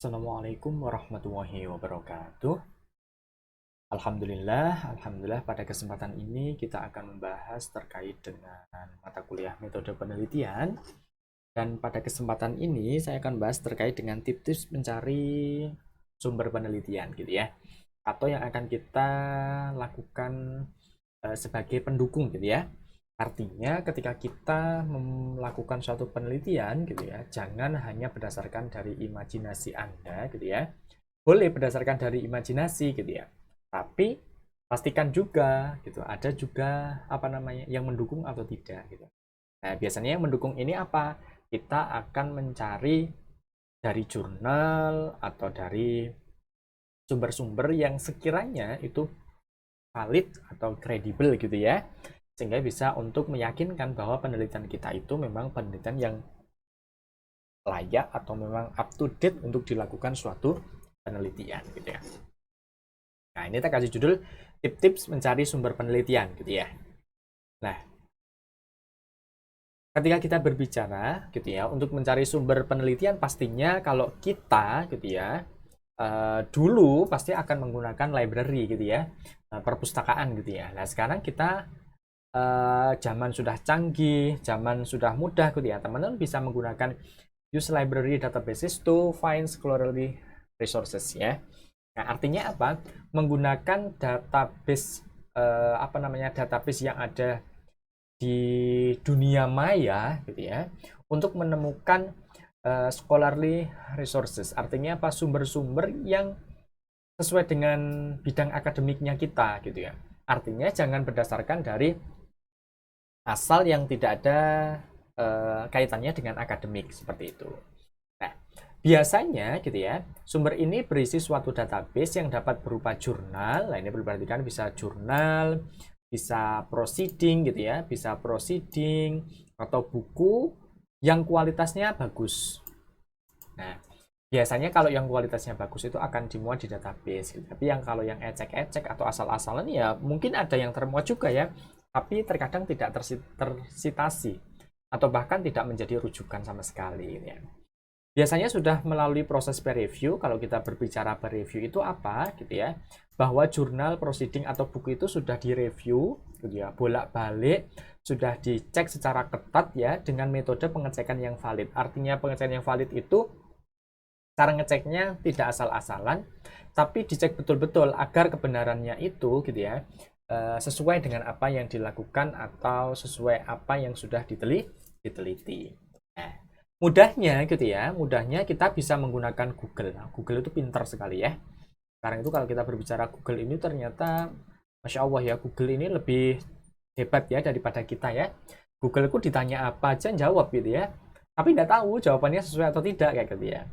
Assalamualaikum warahmatullahi wabarakatuh. Alhamdulillah pada kesempatan ini kita akan membahas terkait dengan mata kuliah metode penelitian. Dan pada kesempatan ini saya akan bahas terkait dengan tips-tips mencari sumber penelitian gitu ya. Atau yang akan kita lakukan sebagai pendukung gitu ya. Artinya ketika kita melakukan suatu penelitian gitu ya, jangan hanya berdasarkan dari imajinasi Anda gitu ya. Boleh berdasarkan dari imajinasi gitu ya. Tapi pastikan juga gitu, ada juga apa namanya yang mendukung atau tidak gitu. Nah, biasanya yang mendukung ini apa? Kita akan mencari dari jurnal atau dari sumber-sumber yang sekiranya itu valid atau kredibel gitu ya, sehingga bisa untuk meyakinkan bahwa penelitian kita itu memang penelitian yang layak atau memang up to date untuk dilakukan suatu penelitian gitu ya. Nah, ini kita kasih judul tips-tips mencari sumber penelitian gitu ya. Nah, ketika kita berbicara gitu ya untuk mencari sumber penelitian, pastinya kalau kita gitu ya dulu pasti akan menggunakan library gitu ya, perpustakaan gitu ya. Nah, sekarang kita zaman sudah canggih, zaman sudah mudah gitu ya, teman-teman bisa menggunakan use library databases to find scholarly resources ya. Nah, artinya apa? Menggunakan database apa namanya? Database yang ada di dunia maya gitu ya untuk menemukan scholarly resources. Artinya apa? Sumber-sumber yang sesuai dengan bidang akademiknya kita gitu ya. Artinya jangan berdasarkan dari asal yang tidak ada kaitannya dengan akademik seperti itu. Nah, biasanya gitu ya, sumber ini berisi suatu database yang dapat berupa jurnal. Nah, ini perlu diperhatikan, bisa jurnal, bisa proceeding gitu ya, bisa proceeding atau buku yang kualitasnya bagus. Nah, biasanya kalau yang kualitasnya bagus itu akan dimuat di database gitu. Tapi yang kalau yang ecek-ecek atau asal-asalan ya mungkin ada yang termuat juga ya, tapi terkadang tidak tersitasi atau bahkan tidak menjadi rujukan sama sekali ya. Biasanya sudah melalui proses peer review. Kalau kita berbicara peer review itu apa gitu ya, bahwa jurnal, proceeding atau buku itu sudah direview gitu ya, bolak-balik, sudah dicek secara ketat ya dengan metode pengecekan yang valid. Artinya pengecekan yang valid itu cara ngeceknya tidak asal-asalan, tapi dicek betul-betul agar kebenarannya itu gitu ya sesuai dengan apa yang dilakukan atau sesuai apa yang sudah diteliti. Nah, mudahnya gitu ya, mudahnya kita bisa menggunakan Google. Nah, Google itu pintar sekali ya. Sekarang itu kalau kita berbicara Google ini ternyata Masya Allah ya, Google ini lebih hebat ya daripada kita ya. Google itu ditanya apa aja jawab gitu ya. Tapi nggak tahu jawabannya sesuai atau tidak kayak gitu ya.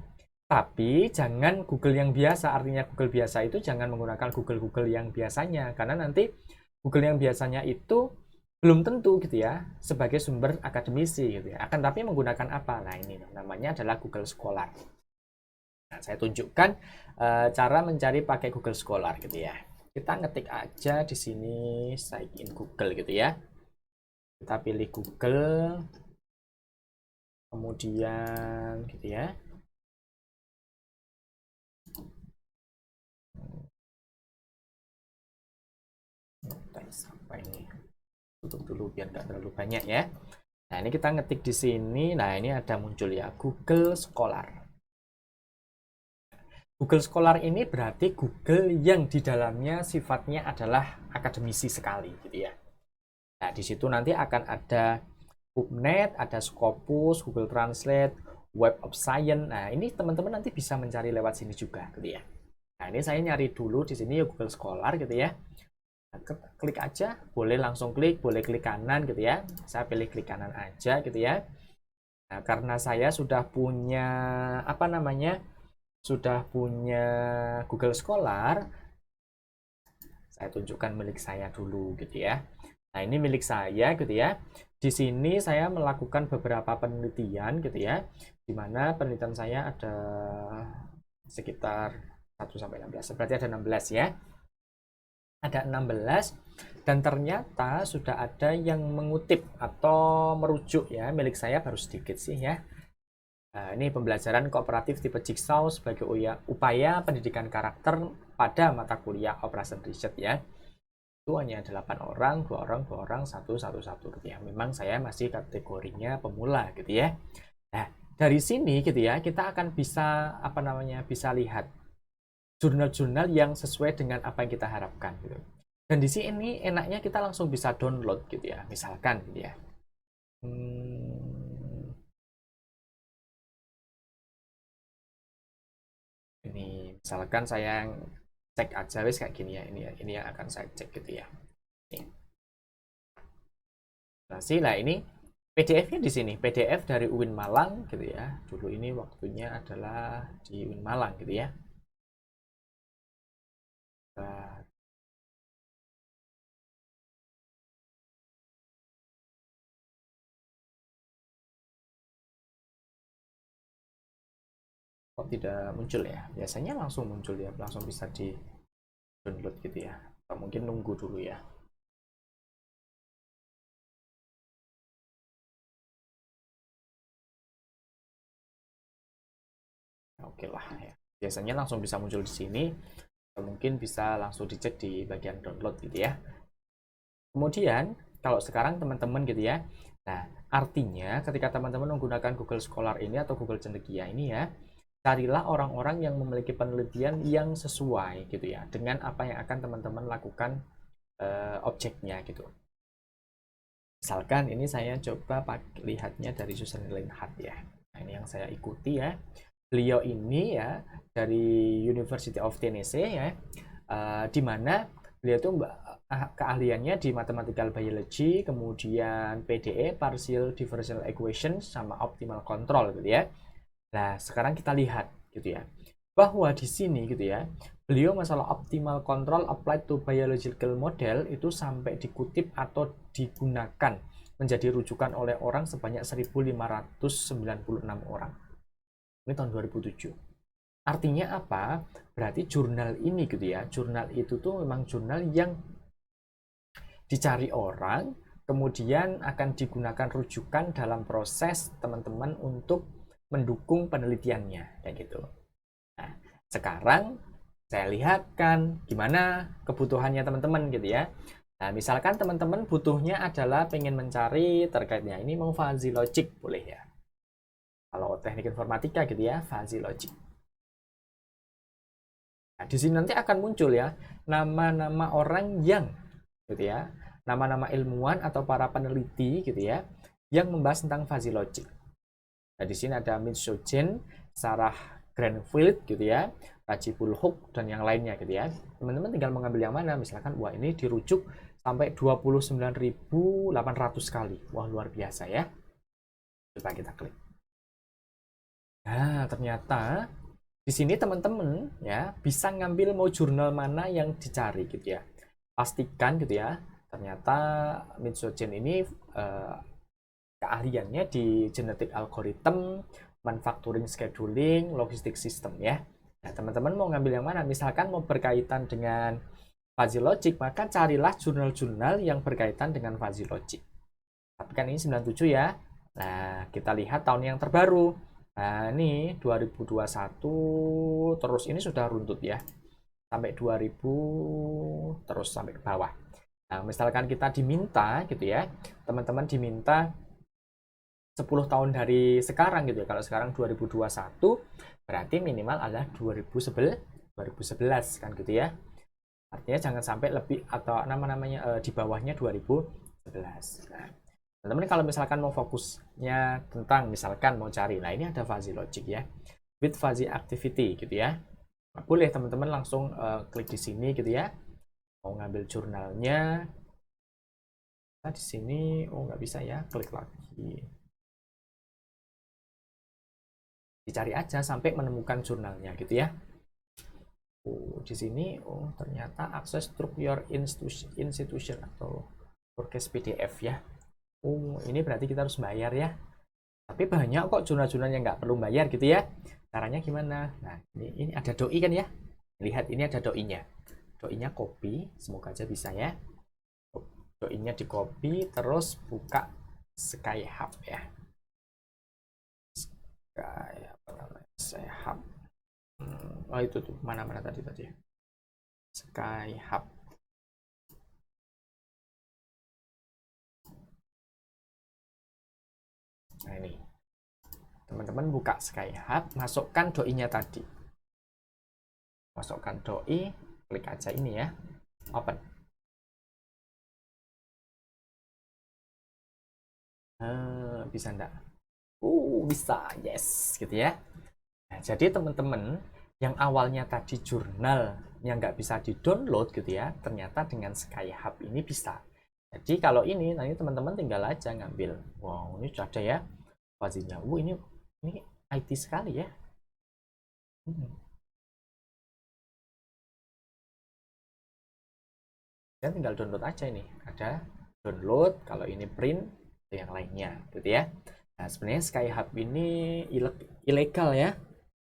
Tapi jangan Google yang biasa, artinya Google biasa itu jangan menggunakan Google yang biasanya, karena nanti Google yang biasanya itu belum tentu gitu ya sebagai sumber akademisi gitu ya. Akan tapi menggunakan apa? Nah, ini namanya adalah Google Scholar. Nah, saya tunjukkan cara mencari pakai Google Scholar gitu ya. Kita ngetik aja di sini sign in Google gitu ya. Kita pilih Google, kemudian gitu ya. Sampai ini tutup dulu biar nggak terlalu banyak ya. Nah, ini kita ngetik di sini. Nah, ini ada muncul ya Google Scholar. Google Scholar ini berarti Google yang di dalamnya sifatnya adalah akademisi sekali gitu ya. Nah, di situ nanti akan ada PubMed, ada Scopus, Google Translate, Web of Science. Nah, ini teman-teman nanti bisa mencari lewat sini juga gitu ya. Nah, ini saya nyari dulu di sini ya Google Scholar gitu ya. Nah, klik aja, boleh langsung klik, boleh klik kanan gitu ya. Saya pilih klik kanan aja gitu ya. Nah, karena saya sudah punya apa namanya? Sudah punya Google Scholar, saya tunjukkan milik saya dulu gitu ya. Nah, ini milik saya gitu ya. Di sini saya melakukan beberapa penelitian gitu ya. Di mana penelitian saya ada sekitar 1 sampai 16. Berarti ada 16 ya. Ada 16 dan ternyata sudah ada yang mengutip atau merujuk ya. Milik saya baru sedikit sih ya. Ini pembelajaran kooperatif tipe Jigsaw sebagai upaya pendidikan karakter pada mata kuliah Operation Research ya. Itu hanya 8 orang, 2 orang, 2 orang, 1, 1, 1 gitu ya. Memang saya masih kategorinya pemula gitu ya. Nah, dari sini gitu ya, kita akan bisa bisa lihat jurnal-jurnal yang sesuai dengan apa yang kita harapkan gitu. Dan di sini enaknya kita langsung bisa download gitu ya. Misalkan gitu ya. Ini misalkan saya cek aja wis kayak gini ya, ini yang akan saya cek gitu ya. Nah ini PDF-nya di sini, PDF dari UIN Malang gitu ya. Dulu ini waktunya adalah di UIN Malang gitu ya. Nah, kok tidak muncul ya? Biasanya langsung muncul ya, langsung bisa di download gitu ya. Atau mungkin nunggu dulu ya. Oke lah ya. Biasanya langsung bisa muncul di sini. Atau mungkin bisa langsung dicek di bagian download gitu ya. Kemudian kalau sekarang teman-teman gitu ya. Nah, artinya ketika teman-teman menggunakan Google Scholar ini atau Google Cendekia ini ya, carilah orang-orang yang memiliki penelitian yang sesuai gitu ya dengan apa yang akan teman-teman lakukan objeknya gitu. Misalkan ini saya coba lihatnya dari Susan Lenhart ya. Nah, ini yang saya ikuti ya. Beliau ini ya dari University of Tennessee ya, di mana beliau itu keahliannya di mathematical biology, kemudian PDE, partial differential equation, sama optimal control gitu ya. Nah, sekarang kita lihat gitu ya, bahwa di sini gitu ya, beliau masalah optimal control applied to biological model itu sampai dikutip atau digunakan menjadi rujukan oleh orang sebanyak 1.596 orang. Ini tahun 2007. Artinya apa? Berarti jurnal ini gitu ya, jurnal itu tuh memang jurnal yang dicari orang, kemudian akan digunakan rujukan dalam proses teman-teman untuk mendukung penelitiannya, kayak gitu. Nah, sekarang saya lihatkan gimana kebutuhannya teman-teman gitu ya. Nah, misalkan teman-teman butuhnya adalah pengen mencari terkaitnya ini mau fuzzy logic boleh ya. Kalau teknik informatika gitu ya, fuzzy logic. Nah, di sini nanti akan muncul ya nama-nama orang yang gitu ya, nama-nama ilmuwan atau para peneliti gitu ya yang membahas tentang fuzzy logic. Nah, di sini ada Mitsogen, Sarah Granfield gitu ya, Rajibul Hook dan yang lainnya gitu ya. Teman-teman tinggal mengambil yang mana, misalkan wah ini dirujuk sampai 29.800 kali. Wah, luar biasa ya. Coba kita klik. Nah, ternyata di sini teman-teman ya bisa ngambil mau jurnal mana yang dicari gitu ya. Pastikan gitu ya. Ternyata Mitsogen ini keahliannya di genetic algorithm, manufacturing scheduling, logistik system ya. Nah, teman-teman mau ngambil yang mana? Misalkan mau berkaitan dengan fuzzy logic, maka carilah jurnal-jurnal yang berkaitan dengan fuzzy logic. Tapi kan ini 97 ya. Nah, kita lihat tahun yang terbaru. Nah, ini 2021 terus ini sudah runtut ya. Sampai 2000 terus sampai ke bawah. Nah, misalkan kita diminta gitu ya. Teman-teman diminta 10 tahun dari sekarang gitu ya. Kalau sekarang 2021 berarti minimal adalah 2011 kan gitu ya. Artinya jangan sampai lebih atau namanya di bawahnya 2011. Nah, teman-teman kalau misalkan mau fokusnya tentang misalkan mau cari, nah ini ada fuzzy logic ya. With fuzzy activity gitu ya. Nah, boleh teman-teman langsung klik di sini gitu ya. Mau ngambil jurnalnya. Nah, di sini nggak bisa ya, klik lagi. Dicari aja sampai menemukan jurnalnya gitu ya. Di sini ternyata akses through your institution atau forecast PDF ya. Ini berarti kita harus bayar ya. Tapi banyak kok jurnal-jurnal yang nggak perlu bayar gitu ya. Caranya gimana? Nah, ini ada doi kan ya. Lihat ini ada doinya. Doinya copy, semoga aja bisa ya. Doinya di copy terus buka Skyhub ya. Kayak apa namanya? Skyhub. Oh itu tuh mana-mana tadi ya. Skyhub. Nah ini, teman-teman buka Skyhub, masukkan doi-nya tadi. Masukkan doi, klik aja ini ya, open. Bisa enggak? Bisa, yes, gitu ya. Nah, jadi teman-teman yang awalnya tadi jurnal yang nggak bisa di-download gitu ya, ternyata dengan Skyhub ini bisa. Jadi kalau ini nanti teman-teman tinggal aja ngambil. Wow, ini sudah ada ya fazinya. Ini IT sekali ya. Dan tinggal download aja ini. Ada download, kalau ini print, yang lainnya gitu ya. Nah, sebenarnya Skyhub ini ilegal ya.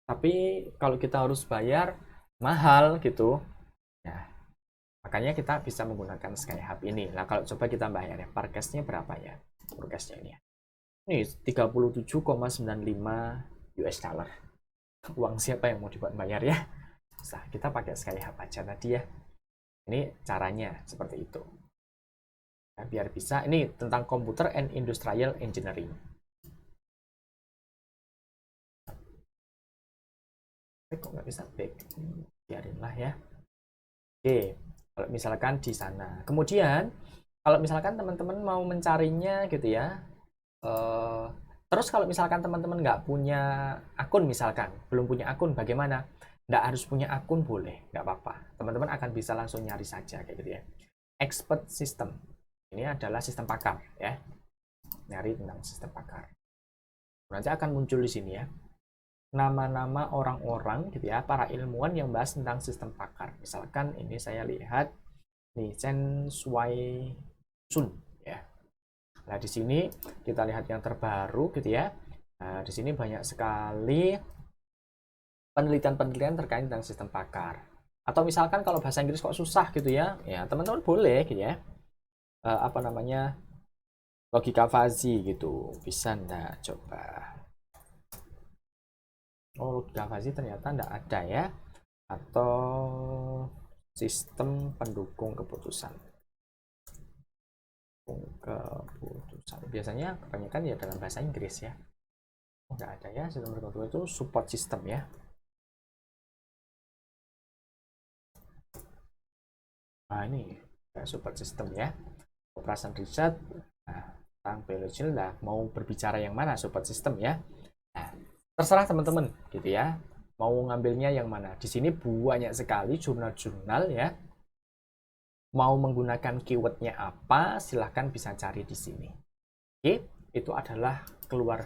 Tapi kalau kita harus bayar mahal gitu. Nah, makanya kita bisa menggunakan Skyhub ini. Nah, kalau coba kita bayar ya, Parkesnya berapa ya? Parkesnya ini ya. Ini 37,95 US dollar. Uang siapa yang mau dibuat bayar ya? Nah, kita pakai Skyhub aja tadi ya. Ini caranya seperti itu. Nah, biar bisa, ini tentang Computer and Industrial Engineering. Kok nggak bisa back? Biarinlah ya. Oke, kalau misalkan di sana. Kemudian, kalau misalkan teman-teman mau mencarinya gitu ya, terus kalau misalkan teman-teman nggak punya akun, misalkan belum punya akun, bagaimana? Nggak harus punya akun, boleh, nggak apa-apa. Teman-teman akan bisa langsung nyari saja kayak gitu ya. Expert System. Ini adalah sistem pakar ya. Nyari tentang sistem pakar. Nanti akan muncul di sini ya. Nama-nama orang-orang gitu ya, para ilmuwan yang bahas tentang sistem pakar. Misalkan ini saya lihat nih Chen Shui Sun ya. Nah, di sini kita lihat yang terbaru gitu ya. Nah, di sini banyak sekali penelitian-penelitian terkait tentang sistem pakar. Atau misalkan kalau bahasa Inggris kok susah gitu ya, ya teman-teman boleh gitu ya. Apa namanya? Logika fuzzy gitu. Bisa enggak coba? Oh, logika fuzzy ternyata enggak ada ya. Atau sistem pendukung keputusan. Biasanya kebanyakan ya dalam bahasa Inggris ya. Enggak ada ya, sistem pendukung itu support system ya. Nah, ini support system ya. Operation Research. Nah, tentang biologi lah, mau berbicara yang mana support system ya. Nah, terserah teman-teman gitu ya. Mau ngambilnya yang mana. Di sini banyak sekali jurnal-jurnal ya. Mau menggunakan keywordnya apa, silahkan bisa cari di sini. Oke, itu adalah keluar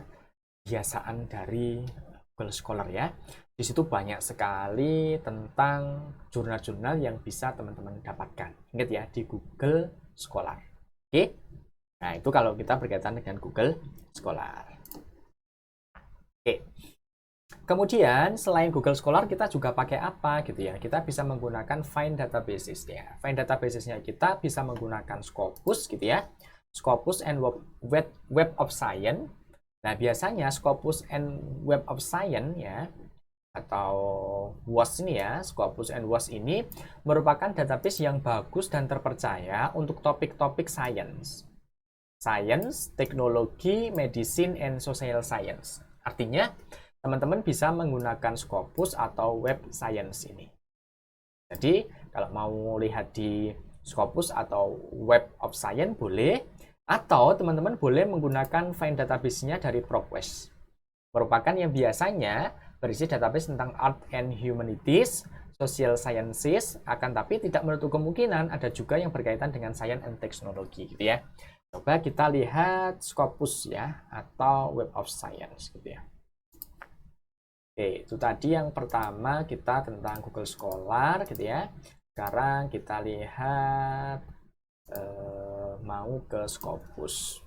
biasaan dari Google Scholar ya. Di situ banyak sekali tentang jurnal-jurnal yang bisa teman-teman dapatkan. Ingat ya, di Google Scholar. Oke. Nah, itu kalau kita berkaitan dengan Google Scholar. Oke. Kemudian, selain Google Scholar, kita juga pakai apa gitu ya? Kita bisa menggunakan Find Databases ya. Find Databases-nya kita bisa menggunakan Scopus gitu ya. Scopus and Web of Science. Nah, biasanya Scopus and Web of Science ya, atau WOS ini ya, Scopus and WOS ini merupakan database yang bagus dan terpercaya untuk topik-topik science, teknologi, medicine, and social science. Artinya, teman-teman bisa menggunakan Scopus atau Web Science ini. Jadi, kalau mau lihat di Scopus atau Web of Science boleh, atau teman-teman boleh menggunakan Find Database-nya dari ProQuest. Merupakan yang biasanya berisi database tentang Art and Humanities, Social Sciences, akan tapi tidak menutup kemungkinan ada juga yang berkaitan dengan Science and Technology gitu ya. Coba kita lihat Scopus ya, atau Web of Science gitu ya. Oke, itu tadi yang pertama kita tentang Google Scholar gitu ya. Sekarang kita lihat mau ke Scopus.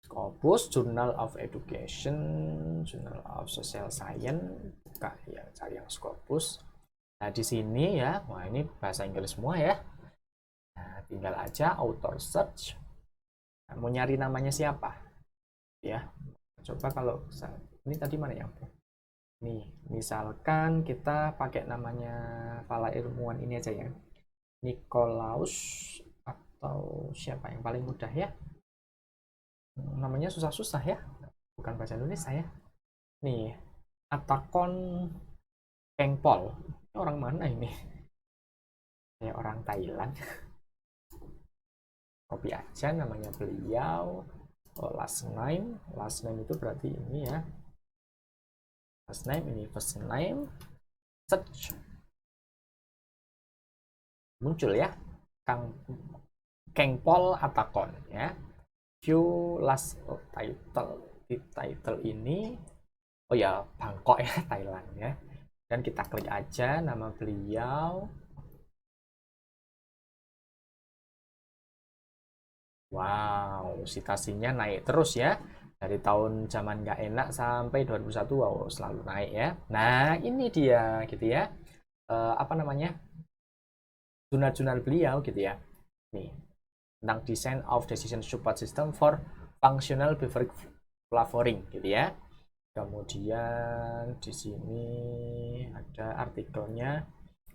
Scopus, Journal of Education, Journal of Social Science, buka ya, cari yang Scopus. Nah, di sini ya, wah ini bahasa Inggris semua ya. Nah, tinggal aja author search. Nah, mau nyari namanya siapa? Ya, coba kalau ini tadi mana ya? Nih, misalkan kita pakai namanya kepala ilmuwan ini aja ya. Nikolaus atau siapa yang paling mudah ya? Namanya susah-susah ya. Bukan bahasa Indonesia ya. Nih, Atakon Kengpol. Ini orang mana ini? Ya, orang Thailand. Copy aja namanya beliau. Oh, last name itu berarti ini ya. Last name ini first name. Search. Muncul ya. Kengpol Atakon ya. View last title. Di title ini, oh ya, Bangkok ya, Thailand ya. Dan kita klik aja nama beliau. Wow, citasinya naik terus ya. Dari tahun zaman nggak enak sampai 2001, wow, selalu naik ya. Nah, ini dia gitu ya. Apa namanya? Jurnal-jurnal beliau gitu ya. Nih, tentang design of decision support system for functional behavior flavoring gitu ya. Kemudian di sini ada artikelnya,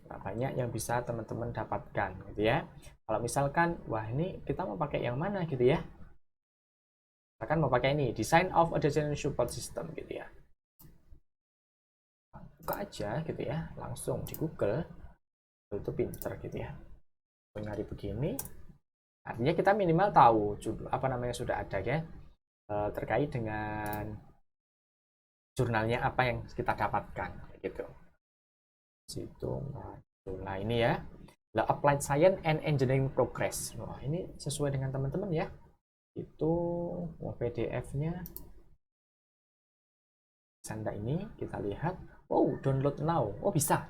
banyak yang bisa teman-teman dapatkan gitu ya. Kalau misalkan wah ini kita mau pakai yang mana gitu ya, misalkan mau pakai ini design of a decision support system gitu ya, buka aja gitu ya, langsung di Google. Itu pinter gitu ya, nyari begini artinya kita minimal tahu apa namanya sudah ada ya, terkait dengan jurnalnya apa yang kita dapatkan gitu. Situ nah ini ya, The Applied Science and Engineering Progress. Wah, ini sesuai dengan teman-teman ya. Itu PDF-nya. Sanda ini kita lihat. Oh, download now. Oh, bisa.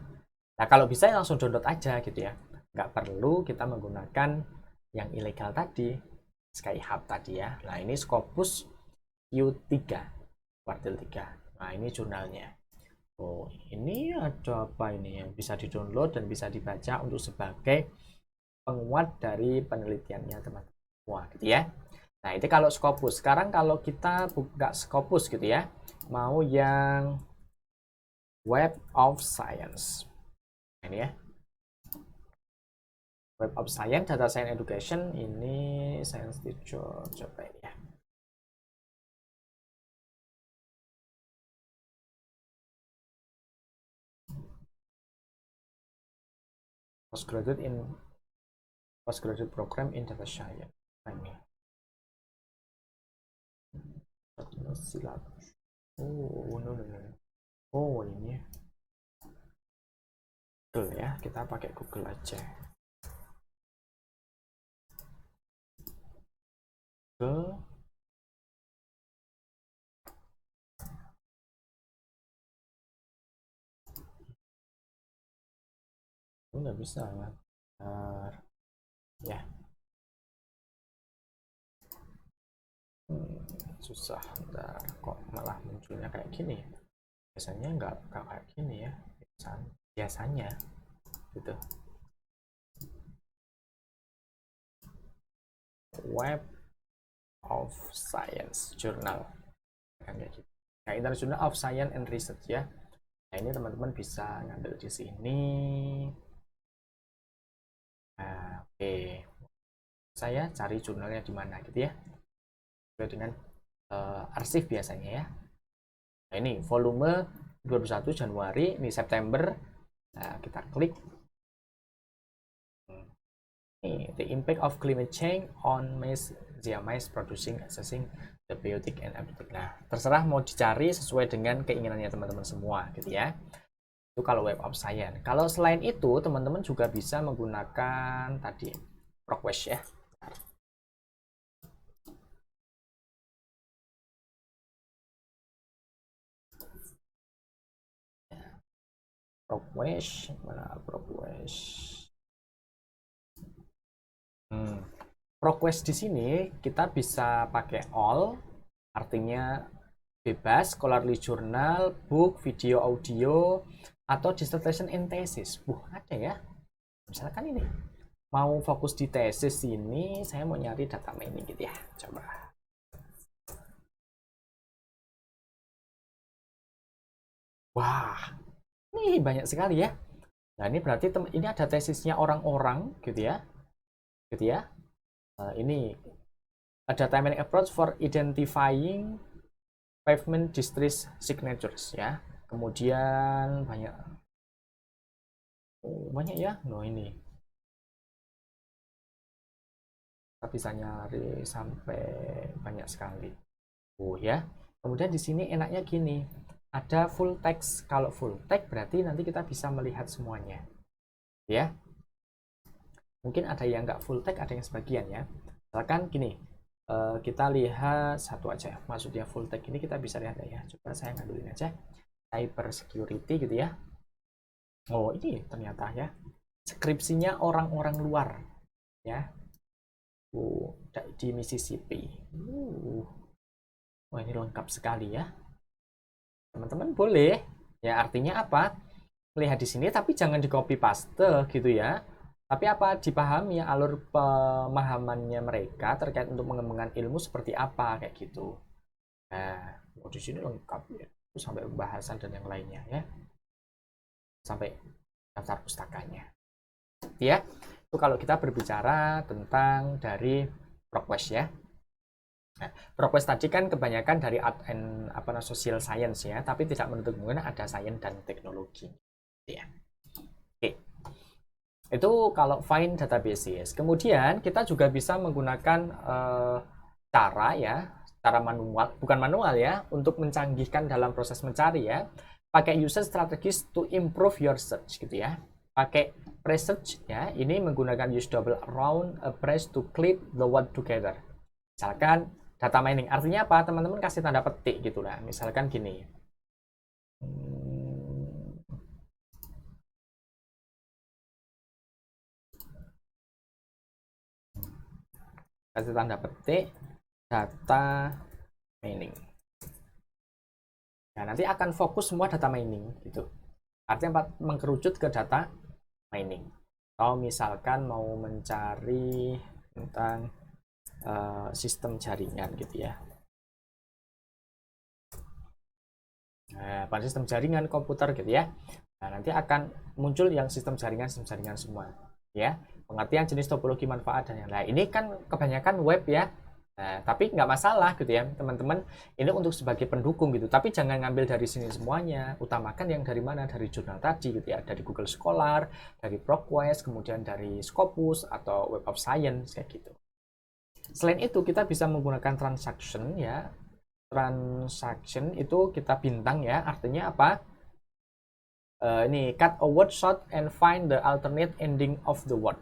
Nah, kalau bisa langsung download aja gitu ya. Nggak perlu kita menggunakan yang ilegal tadi. Skyhub tadi ya. Nah, ini Scopus Q3. Kuartil 3. Nah, ini jurnalnya. Oh, ini ada apa ini yang bisa di-download dan bisa dibaca untuk sebagai penguat dari penelitiannya teman-teman semua gitu ya. Nah, itu kalau Scopus. Sekarang kalau kita buka Scopus gitu ya, mau yang Web of Science. Ini ya. Web of Science, Data Science Education, ini Science Teacher, coba ini ya. Postgraduate program in data science. Nah, ini. Silabus. Oh, no. Oh, ini. Google ya, kita pakai Google aja. Google. Nggak bisa ya. Ya. Susah, bentar. Kok malah munculnya kayak gini? Biasanya nggak kayak gini ya. Biasanya gitu. Web of Science Journal kan kayak gitu. Nah, International of Science and Research ya. Nah, ini teman-teman bisa ngambil di sini. Nah, oke. Saya cari jurnalnya di mana gitu ya. Sesuai dengan arsip biasanya ya. Nah, ini volume 21 Januari, ini September. Nah, kita klik. The impact of climate change on maize producing, assessing the biotic and abiotic. Nah, terserah mau dicari sesuai dengan keinginannya teman-teman semua gitu ya. Itu kalau Web of Science. Kalau selain itu, teman-teman juga bisa menggunakan tadi ProQuest ya. ProQuest, mana ProQuest? ProQuest di sini kita bisa pakai all, artinya bebas, scholarly journal, book, video, audio, atau dissertation and thesis. Ada ya. Misalkan ini mau fokus di tesis ini, saya mau nyari data mining gitu ya. Coba. Wah, ini banyak sekali ya. Nah, ini berarti ini ada tesisnya orang-orang gitu ya. Gitu ya. Ini ada time mining approach for identifying pavement distress signatures ya. Kemudian banyak, banyak ya. Loh ini kita bisa nyari sampai banyak sekali. Ya. Kemudian di sini enaknya gini, ada full text. Kalau full text berarti nanti kita bisa melihat semuanya. Ya. Mungkin ada yang nggak full text, ada yang sebagian ya. Misalkan gini, kita lihat satu aja. Maksudnya full text ini kita bisa lihat ya. Coba saya ngambilin aja. Cyber security gitu ya. Oh, ini ternyata ya. Skripsinya orang-orang luar ya. Di Mississippi. Wah, ini lengkap sekali ya. Teman-teman boleh. Ya, artinya apa? Lihat di sini tapi jangan di copy paste gitu ya. Tapi apa dipahami alur pemahamannya mereka terkait untuk mengembangkan ilmu seperti apa kayak gitu. Nah, di sini lengkap ya. Terus sampai pembahasan dan yang lainnya ya. Sampai daftar pustakanya. Ya, itu kalau kita berbicara tentang dari ProQuest ya. Nah, ProQuest tadi kan kebanyakan dari art and social science ya, tapi tidak menutup kemungkinan ada sains dan teknologi. Ya. Oke. Itu kalau find databases. Kemudian kita juga bisa menggunakan cara ya, cara manual, bukan manual ya, untuk mencanggihkan dalam proses mencari ya. Pakai user strategies to improve your search gitu ya. Pakai pre-search ya, ini menggunakan use double around a press to clip the word together. Misalkan data mining, artinya apa? Teman-teman kasih tanda petik gitu lah. Misalkan gini. Kasih tanda petik data mining. Nah, nanti akan fokus semua data mining gitu. Artinya mengkerucut ke data mining. Atau misalkan mau mencari tentang sistem jaringan gitu ya. Nah, pada sistem jaringan komputer gitu ya. Nah, nanti akan muncul yang sistem jaringan semua ya. Pengertian jenis topologi manfaat dan yang lain. Ini kan kebanyakan web ya. Nah, tapi nggak masalah gitu ya, teman-teman. Ini untuk sebagai pendukung gitu. Tapi jangan ngambil dari sini semuanya. Utamakan yang dari mana? Dari jurnal tadi gitu ya. Dari Google Scholar, dari ProQuest, kemudian dari Scopus atau Web of Science kayak gitu. Selain itu kita bisa menggunakan transaction ya. Transaction itu kita bintang ya. Artinya apa? Ini cut a word short and find the alternate ending of the word.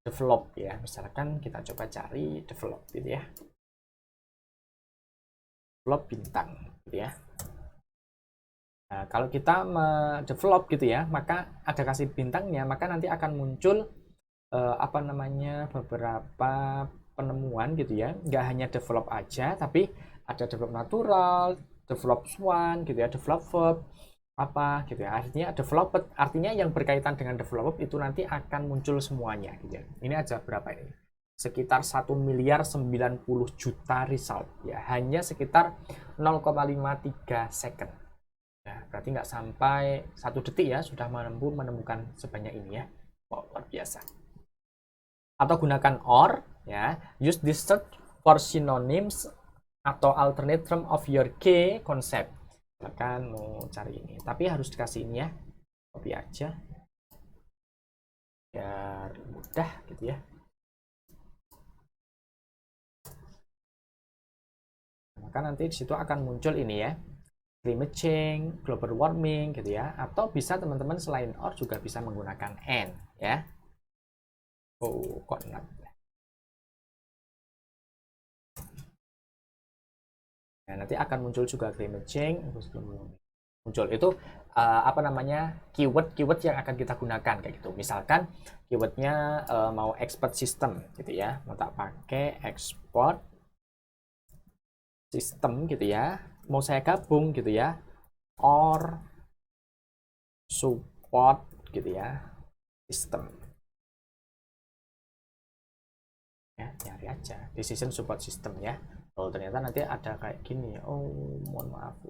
Develop ya. Misalkan kita coba cari develop gitu ya. Develop bintang gitu ya. Nah, kalau kita develop gitu ya, maka ada kasih bintangnya, maka nanti akan muncul beberapa penemuan gitu ya. Nggak hanya develop aja, tapi ada develop natural, develop swan gitu ya, develop verb apa gitu ya. Artinya developed, artinya yang berkaitan dengan developed itu nanti akan muncul semuanya gitu ya. Ini aja berapa ini? Sekitar 1.090.000.000 result ya, hanya sekitar 0,53 second. Ya, berarti nggak sampai 1 detik ya sudah menemukan sebanyak ini ya. Oh, luar biasa. Atau gunakan OR ya, use this search for synonyms atau alternate term of your key concept. Misalkan mau cari ini, tapi harus dikasih ini ya, copy aja biar mudah gitu ya. Maka nanti disitu akan muncul ini ya, climate change, global warming gitu ya. Atau bisa teman-teman selain OR juga bisa menggunakan AND ya. Oh, kok not. Nah, nanti akan muncul juga climate change, muncul itu keyword yang akan kita gunakan kayak gitu. Misalkan keywordnya mau export system gitu ya, mau tak pakai export system gitu ya, mau saya gabung gitu ya, or support gitu ya, system. Ya, nyari aja decision support system ya. Oh, ternyata nanti ada kayak gini. Oh, mohon maaf.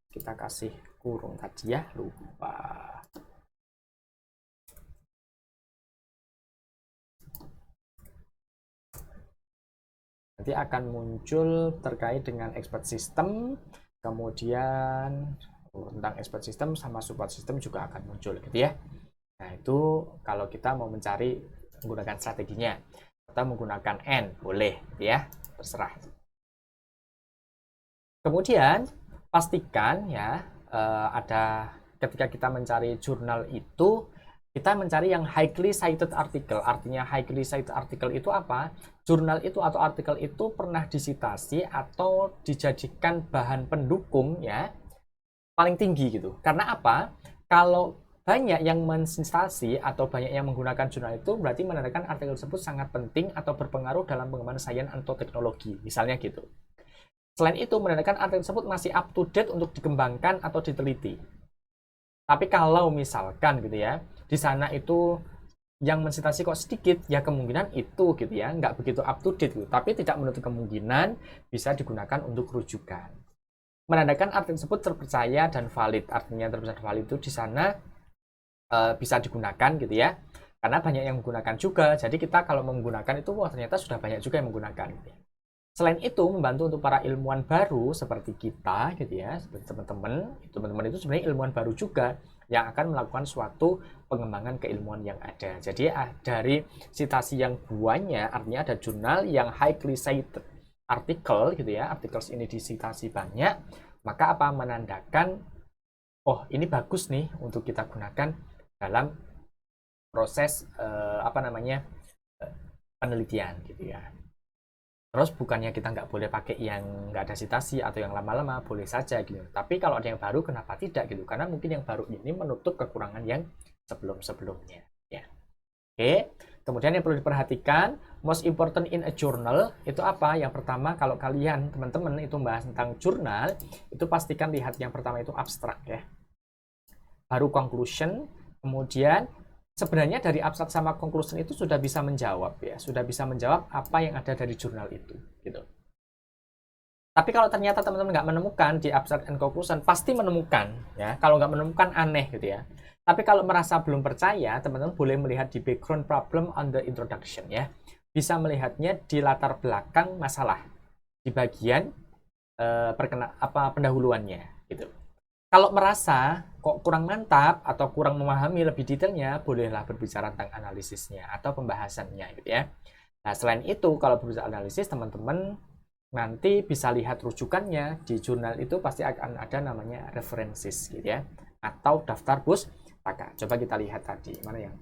Kita kasih kurung tadi ya, lupa. Nanti akan muncul terkait dengan expert system, kemudian tentang expert system sama support system juga akan muncul gitu ya. Nah, itu kalau kita mau mencari menggunakan strateginya. Kita menggunakan N, boleh ya, terserah. Kemudian pastikan ya, ada ketika kita mencari jurnal itu, kita mencari yang highly cited article. Artinya highly cited article itu apa? Jurnal itu atau artikel itu pernah disitasi atau dijadikan bahan pendukung ya, paling tinggi gitu. Karena apa? Kalau banyak yang mensitasi atau banyak yang menggunakan jurnal itu, berarti menandakan artikel tersebut sangat penting atau berpengaruh dalam pengembangan sains atau teknologi, misalnya gitu. Selain itu, menandakan artikel tersebut masih up to date untuk dikembangkan atau diteliti. Tapi kalau misalkan gitu ya, di sana itu yang mensitasi kok sedikit, ya kemungkinan itu gitu ya, nggak begitu up to date gitu. Tapi tidak menutup kemungkinan bisa digunakan untuk rujukan. Menandakan artikel tersebut terpercaya dan valid. Artinya terpercaya dan valid itu di sana bisa digunakan gitu ya. Karena banyak yang menggunakan juga. Jadi kita kalau menggunakan itu, wah ternyata sudah banyak juga yang menggunakan. Gitu ya. Selain itu, membantu untuk para ilmuwan baru seperti kita gitu ya, seperti teman-teman itu sebenarnya ilmuwan baru juga yang akan melakukan suatu pengembangan keilmuan yang ada. Jadi dari citasi yang banyak, artinya ada jurnal yang highly cited artikel gitu ya, artikel ini disitasi banyak, maka apa menandakan oh ini bagus nih untuk kita gunakan dalam proses penelitian gitu ya. Terus bukannya kita nggak boleh pakai yang nggak ada citasi atau yang lama-lama, boleh saja gitu. Tapi kalau ada yang baru, kenapa tidak gitu? Karena mungkin yang baru ini menutup kekurangan yang sebelum-sebelumnya. Ya. Oke. Kemudian yang perlu diperhatikan, most important in a journal itu apa? Yang pertama, kalau kalian teman-teman itu bahas tentang jurnal, itu pastikan lihat yang pertama itu abstrak ya. Baru conclusion, kemudian sebenarnya dari abstrak sama conclusion itu sudah bisa menjawab ya, sudah bisa menjawab apa yang ada dari jurnal itu gitu. Tapi kalau ternyata teman-teman nggak menemukan di abstract and conclusion, pasti menemukan ya. Kalau nggak menemukan aneh gitu ya. Tapi kalau merasa belum percaya, teman-teman boleh melihat di background problem on the introduction ya. Bisa melihatnya di latar belakang masalah di bagian pendahuluannya gitu. Kalau merasa kok kurang mantap atau kurang memahami lebih detailnya, bolehlah berbicara tentang analisisnya atau pembahasannya gitu ya. Nah, selain itu kalau berbicara analisis, teman-teman nanti bisa lihat rujukannya di jurnal itu pasti akan ada namanya references gitu ya atau daftar pustaka. Coba kita lihat tadi mana yang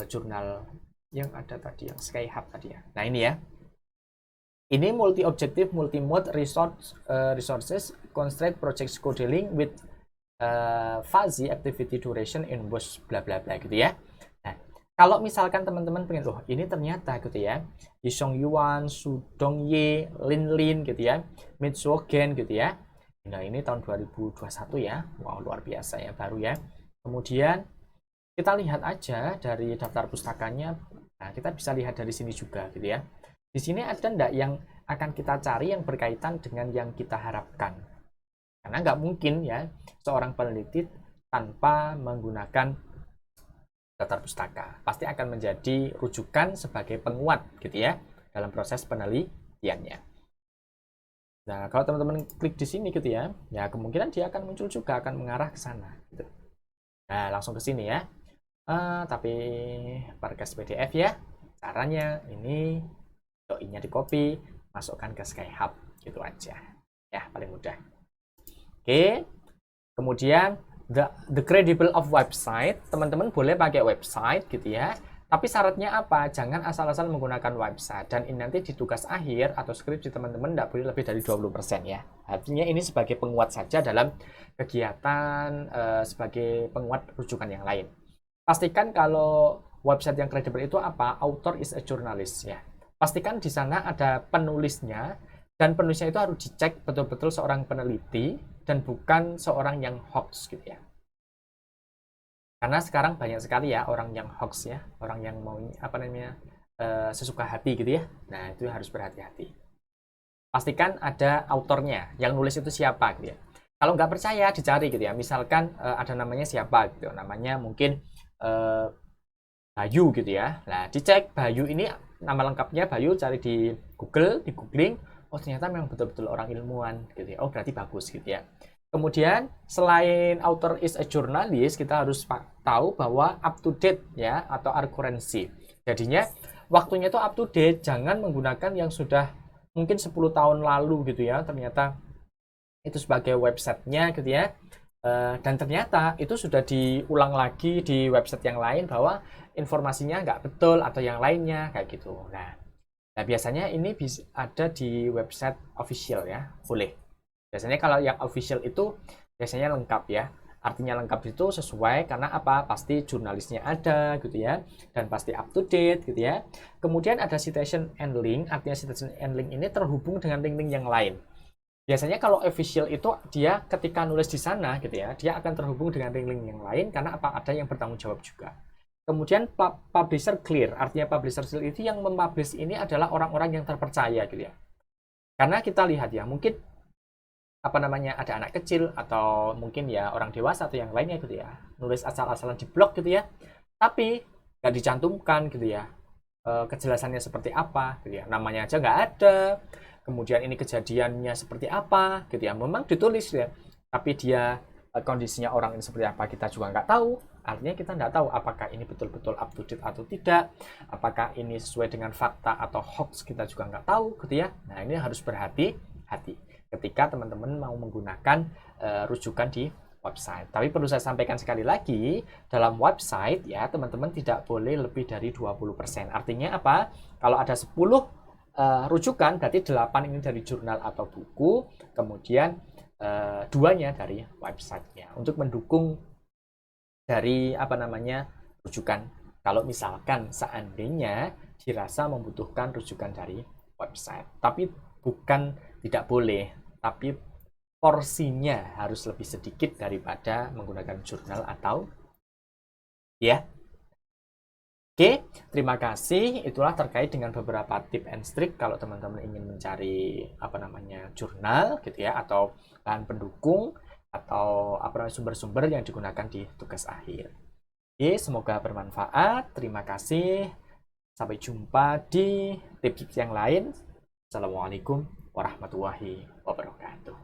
jurnal yang ada tadi yang Skyhub tadi ya. Nah, ini ya. Ini multi-objective, multi-mode resources constraint project scheduling with fuzzy activity duration in both bla bla bla gitu ya. Nah, kalau misalkan teman-teman pengen loh, ini ternyata gitu ya, Yisong Yuan, Su Dongye, Lin Lin gitu ya, Mitsuogen gitu ya. Nah, ini tahun 2021 ya. Wow, luar biasa ya, baru ya. Kemudian kita lihat aja dari daftar pustakanya. Nah, kita bisa lihat dari sini juga gitu ya. Di sini ada enggak yang akan kita cari yang berkaitan dengan yang kita harapkan. Karena nggak mungkin ya seorang peneliti tanpa menggunakan daftar pustaka. Pasti akan menjadi rujukan sebagai penguat gitu ya dalam proses penelitiannya. Nah, kalau teman-teman klik di sini gitu ya, ya kemungkinan dia akan muncul juga, akan mengarah ke sana. Gitu. Nah, langsung ke sini ya. Tapi berkas PDF ya. Caranya ini doi-nya di copy, masukkan ke Skyhub gitu aja. Ya, paling mudah. Oke, kemudian the credible of website, teman-teman boleh pakai website gitu ya. Tapi syaratnya apa? Jangan asal-asal menggunakan website. Dan ini nanti di tugas akhir atau skripsi teman-teman tidak boleh lebih dari 20% ya. Artinya ini sebagai penguat saja dalam kegiatan sebagai penguat rujukan yang lain. Pastikan kalau website yang kredibel itu apa? Author is a journalist ya. Pastikan di sana ada penulisnya. Dan penulisnya itu harus dicek betul-betul seorang peneliti dan bukan seorang yang hoax gitu ya. Karena sekarang banyak sekali ya orang yang hoax ya, orang yang mau sesuka hati gitu ya. Nah, itu harus berhati-hati. Pastikan ada autornya, yang nulis itu siapa gitu ya. Kalau nggak percaya, dicari gitu ya. Misalkan ada namanya siapa gitu, namanya mungkin Bayu gitu ya. Nah, dicek Bayu ini nama lengkapnya Bayu, cari di Google, di googling, oh ternyata memang betul-betul orang ilmuwan gitu ya. Oh, berarti bagus gitu ya. Kemudian selain author is a journalist, kita harus tahu bahwa up to date ya atau accuracy. Jadinya waktunya itu up to date, jangan menggunakan yang sudah mungkin 10 tahun lalu gitu ya. Ternyata itu sebagai websitenya gitu ya. Dan ternyata itu sudah diulang lagi di website yang lain bahwa informasinya nggak betul atau yang lainnya kayak gitu. Nah biasanya ini bisa ada di website official ya, boleh. Biasanya kalau yang official itu biasanya lengkap ya. Artinya lengkap itu sesuai karena apa? Pasti jurnalisnya ada gitu ya. Dan pasti up to date gitu ya. Kemudian ada citation and link. Artinya citation and link ini terhubung dengan link-link yang lain. Biasanya kalau official itu dia ketika nulis di sana gitu ya, dia akan terhubung dengan link-link yang lain karena apa? Ada yang bertanggung jawab juga. Kemudian publisher clear. Artinya publisher clear itu yang mempublish ini adalah orang-orang yang terpercaya gitu ya. Karena kita lihat ya, mungkin apa namanya ada anak kecil atau mungkin ya orang dewasa atau yang lainnya gitu ya nulis asal-asalan di blog gitu ya tapi nggak dicantumkan gitu ya kejelasannya seperti apa gitu ya namanya aja nggak ada kemudian ini kejadiannya seperti apa gitu ya memang ditulis ya tapi dia kondisinya orang ini seperti apa kita juga nggak tahu artinya kita nggak tahu apakah ini betul-betul up to date atau tidak apakah ini sesuai dengan fakta atau hoax kita juga nggak tahu gitu ya nah ini harus berhati-hati ketika teman-teman mau menggunakan rujukan di website. Tapi perlu saya sampaikan sekali lagi, dalam website ya teman-teman tidak boleh lebih dari 20%. Artinya apa? Kalau ada 10 rujukan, berarti 8 ini dari jurnal atau buku, kemudian 2-nya dari websitenya. Untuk mendukung dari apa namanya rujukan. Kalau misalkan seandainya dirasa membutuhkan rujukan dari website. Tapi bukan tidak boleh tapi porsinya harus lebih sedikit daripada menggunakan jurnal atau ya. Oke, terima kasih. Itulah terkait dengan beberapa tip and trick kalau teman-teman ingin mencari apa namanya jurnal gitu ya atau bahan pendukung atau apa namanya sumber-sumber yang digunakan di tugas akhir. Oke, semoga bermanfaat. Terima kasih. Sampai jumpa di tips-tips yang lain. Assalamualaikum warahmatullahi wabarakatuh.